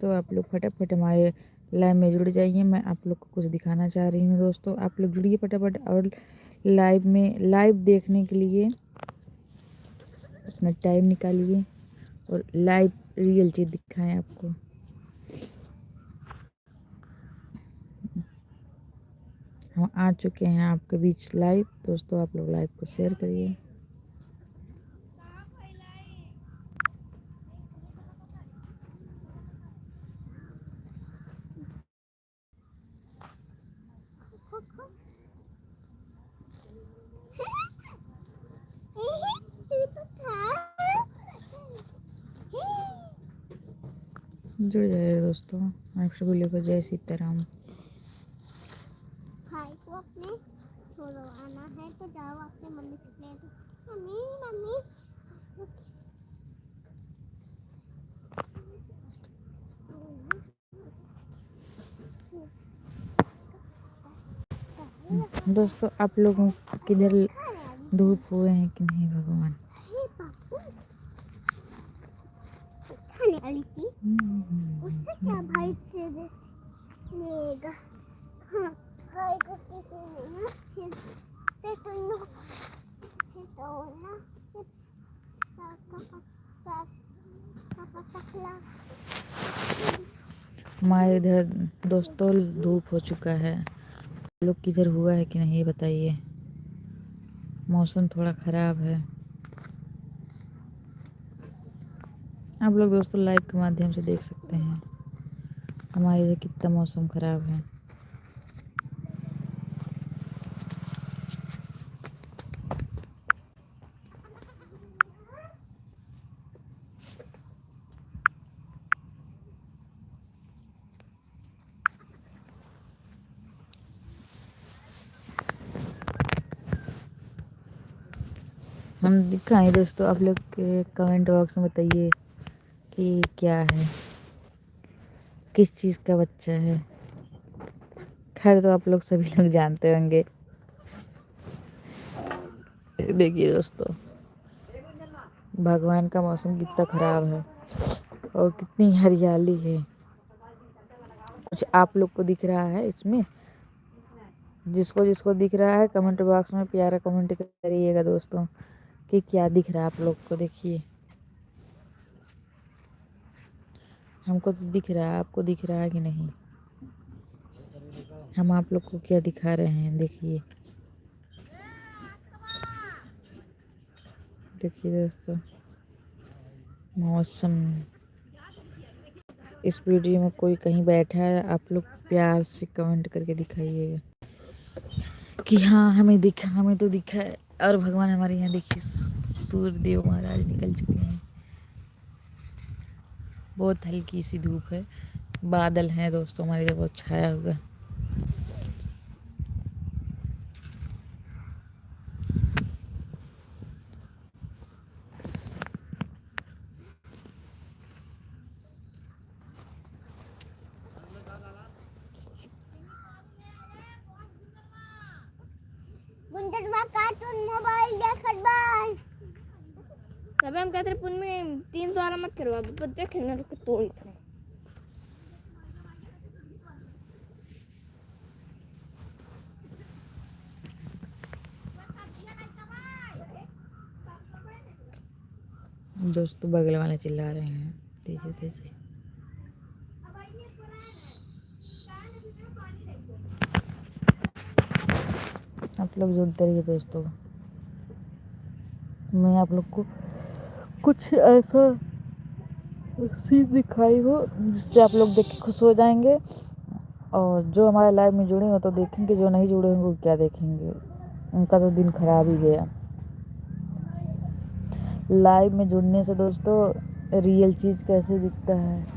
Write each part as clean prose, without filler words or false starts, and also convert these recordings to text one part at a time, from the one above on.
तो आप लोग फटाफट हमारे लाइव में जुड़ जाइए। मैं आप लोग को कुछ दिखाना चाह रही हूँ दोस्तों। आप लोग जुड़िए फटाफट और लाइव देखने के लिए अपना टाइम निकालिए और लाइव रियल चीज़ दिखाएं आपको। हम आ चुके हैं आपके बीच लाइव। दोस्तों आप लोग लाइव को शेयर करिए। जुड़ जाइए दोस्तों। आप सभी लोग को जय सीताराम। भाई को अपने छोड़ो आना है तो जाओ अपने मम्मी से ले दो। मम्मी मम्मी दोस्तों आप लोग किधर धूप हुए हैं कि नहीं भगवान। खाने वाली थी उससे क्या भाई तेरे लेगा। हाँ भाई को किसी ने ना से तो ना हमारे इधर दोस्तों धूप हो चुका है। लोग किधर हुआ है कि नहीं बताइए। मौसम थोड़ा ख़राब है। आप लोग दोस्तों लाइव के माध्यम से देख सकते हैं हमारे इधर कितना मौसम ख़राब है। हम दिखाएं दोस्तों। आप लोग के कमेंट बॉक्स में बताइए कि क्या है, किस चीज़ का बच्चा है। खैर तो आप लोग सभी लोग जानते होंगे। देखिए दोस्तों भगवान का मौसम कितना ख़राब है और कितनी हरियाली है। कुछ आप लोग को दिख रहा है इसमें। जिसको जिसको दिख रहा है कमेंट बॉक्स में प्यारा कमेंट करिएगा दोस्तों कि क्या दिख रहा है आप लोग को। देखिए हमको तो दिख रहा है, आपको दिख रहा है कि नहीं। हम आप लोग को क्या दिखा रहे हैं देखिए। देखिए दोस्तों मौसम। इस वीडियो में कोई कहीं बैठा है आप लोग प्यार से कमेंट करके दिखाइएगा कि हाँ हमें दिखा, हमें तो दिखा है। और भगवान हमारे यहाँ देखिए सूर्य देव महाराज निकल चुके हैं। बहुत हल्की सी धूप है, बादल हैं दोस्तों हमारे इधर बहुत छाया हुआ। गुंजनवा कार्टून मोबाइल देखत बाय। तबे हम कहते पुन में 300 वाला मत करवा बच्चे खेलने को तोड़ इतने। दोस्तों बगल वाले चिल्ला रहे हैं तेजी तेजी। आप लोग जुड़ते रहिए दोस्तों। मैं आप लोग को कुछ ऐसा चीज़ दिखाई हो जिससे आप लोग देख के खुश हो जाएंगे। और जो हमारे लाइव में जुड़े हो तो देखेंगे, जो नहीं जुड़े होंगे वो क्या देखेंगे। उनका तो दिन खराब ही गया। लाइव में जुड़ने से दोस्तों रियल चीज़ कैसे दिखता है।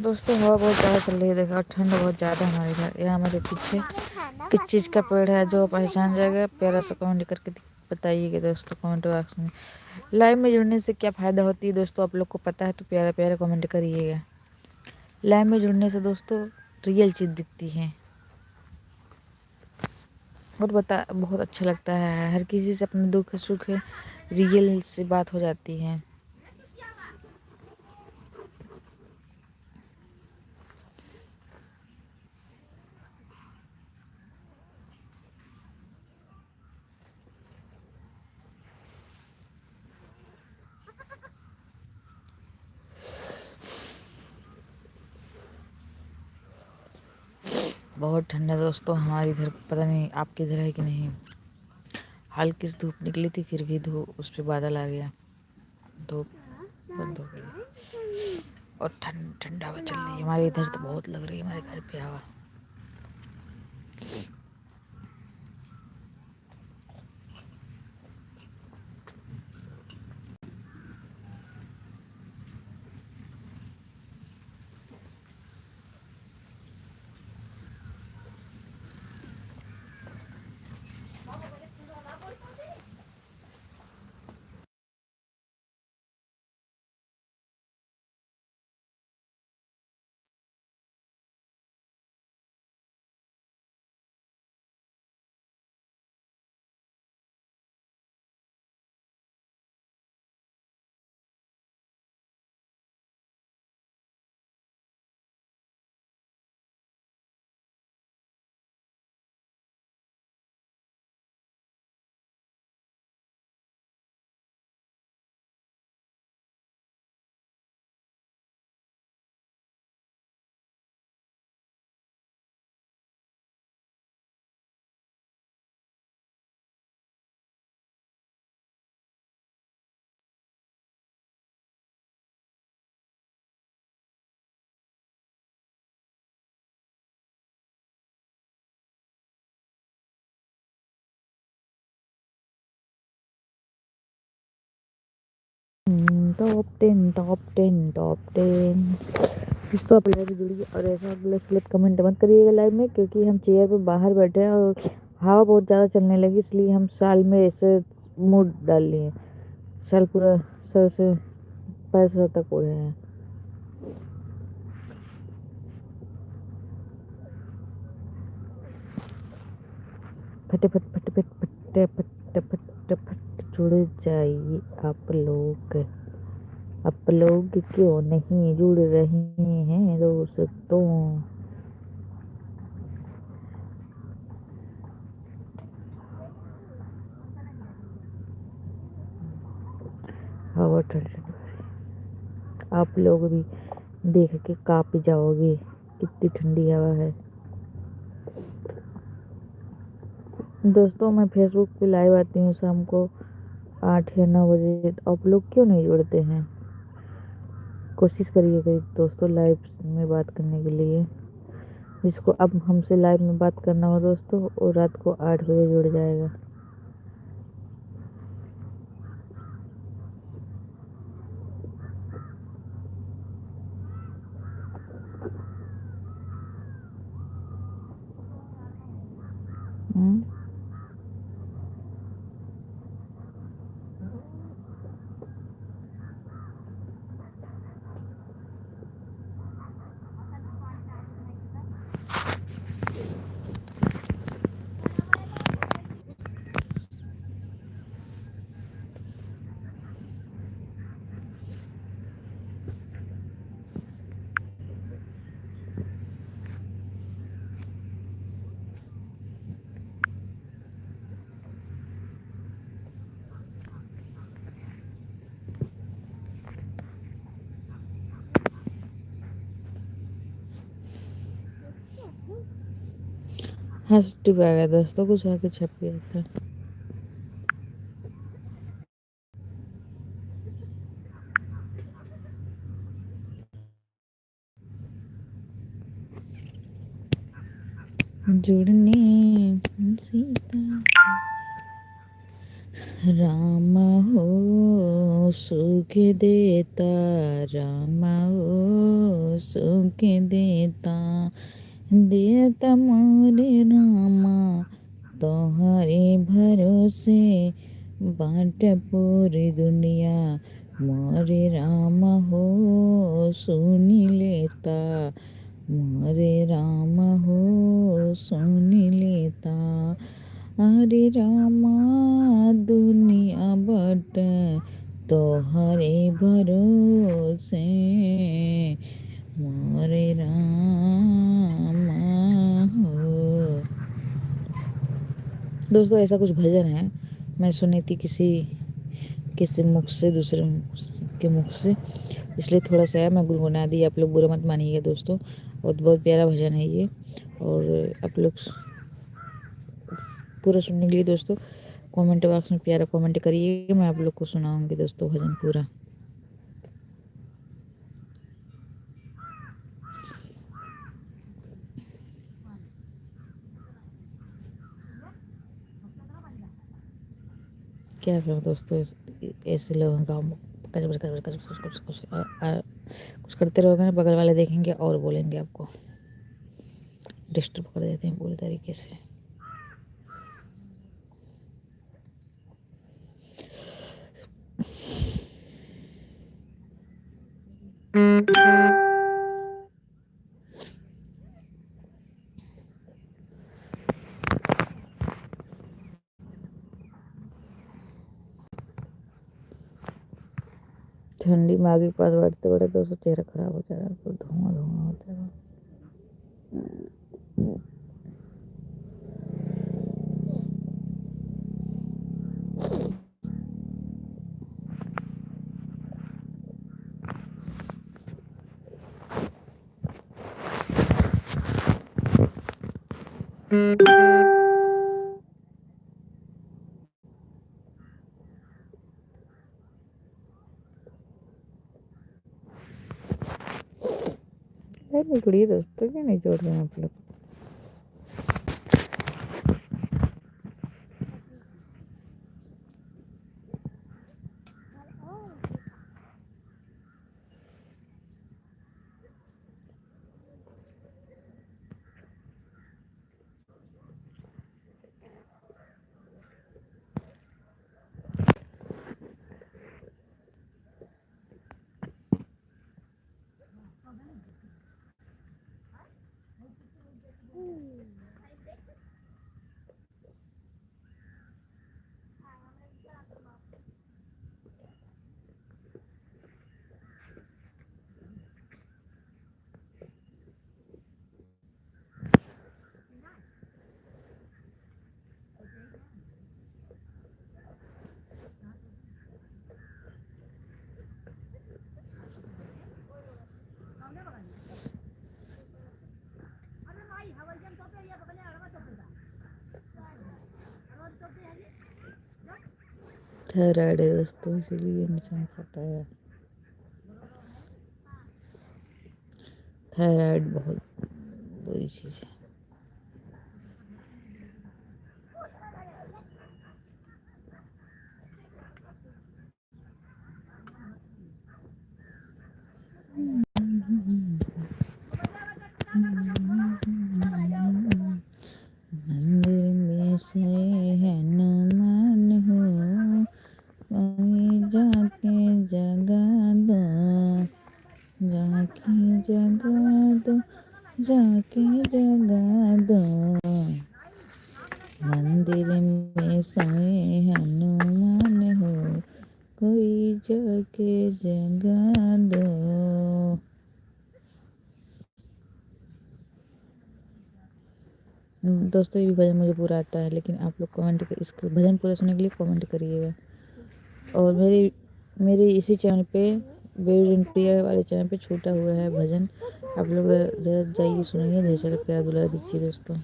दोस्तों हवा बहुत ज़्यादा चल रही है, देखा, और ठंड बहुत ज़्यादा हमारे घर। यहाँ हमारे पीछे किस चीज़ का पेड़ है, जो पहचान जाएगा प्यारा सा कमेंट करके बताइएगा दोस्तों कमेंट बॉक्स में। लाइव में जुड़ने से क्या फ़ायदा होती है दोस्तों, आप लोग को पता है, तो प्यारा प्यारा कमेंट करिएगा। लाइव में जुड़ने से दोस्तों रियल चीज़ दिखती है और बहुत अच्छा लगता है। हर किसी से अपने दुख सुख रियल से बात हो जाती है। बहुत ठंडा दोस्तों हमारे इधर, पता नहीं आपके इधर है कि नहीं। हल्की सी धूप निकली थी, फिर भी धूप उस पर बादल आ गया, धूप बंद हो गई और ठंडा हवा चल रही है। हमारे इधर तो बहुत लग रही है हमारे घर पे हवा। Top 10 top 10 top 10। दोस्तों आप लाइव जुड़िए और ऐसा गलत कमेंट मत करिएगा लाइव में, क्योंकि हम चेयर पे बाहर बैठे हैं और हवा बहुत ज़्यादा चलने लगी, इसलिए हम साल में ऐसे मूड डाल लिए। साल पूरा सर से पैर सर तक उड़े हैं। फटाफट फटाफट फटाफट फटाफट जुड़ जाइए आप लोग क्यों नहीं जुड़ रहे हैं दोस्तों। हवा ठंडी, आप लोग भी देख के कांप जाओगे कितनी ठंडी हवा है। दोस्तों मैं फेसबुक पे लाइव आती हूँ शाम को 8 या 9 बजे, तो आप लोग क्यों नहीं जुड़ते हैं। कोशिश करिएगा दोस्तों लाइव में बात करने के लिए। जिसको अब हमसे लाइव में बात करना हो दोस्तों, वो रात को 8 बजे जुड़ जाएगा। हम्म? हैशटैग आ गया दोस्तों, कुछ आके छप गया था। जुड़ने सीता राम हो सुख देता, रामा ओ सुख देता, देता मोरे रामा तोहरे भरोसे, बाट पूरी दुनिया मोरे रामा हो सुनी लेता, मोरे रामा हो सुनी लेता। हरे रामा दुनिया बट तोहरे भरोसे, मोरे रामा हो। दोस्तों ऐसा कुछ भजन है, मैं सुनी थी किसी मुख से, दूसरे के मुख से, इसलिए थोड़ा सा मैं गुनगुना दी, आप लोग बुरा मत मानिएगा दोस्तों। और बहुत प्यारा भजन है ये, और आप लोग पूरा सुनने के लिए दोस्तों कमेंट बॉक्स में प्यारा कमेंट करिएगा, मैं आप लोग को सुनाऊंगी दोस्तों भजन पूरा। क्या फिर दोस्तों, ऐसे लोगों का कुछ करते रहोगे ना, बगल वाले देखेंगे और बोलेंगे, आपको डिस्टर्ब कर देते हैं पूरी तरीके से। ठंडी में आगे के पास बैठते बैठे दोस्तों चेहरा खराब हो जा रहा है, धुआं धुआं होता है। नहीं छोड़िए दोस्तों, क्या नहीं छोड़ रहे हैं आप लोग। थायराइड है दोस्तों, इसीलिए इंसान खाता है। थायराइड बहुत बुरी चीज़ है। मंदिर में सोए हनुमान हो, कोई जाके जगा दो, जाके जगा दो, जाके जगा दो। मंदिर में सोए हनुमान हो, कोई जाके जगा दो। दोस्तों ये भी भजन मुझे पूरा आता है, लेकिन आप लोग कमेंट कर, इसको भजन पूरा सुनने के लिए कमेंट करिएगा। और मेरे इसी चैनल पे, बेबी प्रिया वाले चैनल पे छूटा हुआ है भजन, आप लोग जरा जाइए सुनिए, जैसा प्यार दुलारा दीजिए दोस्तों।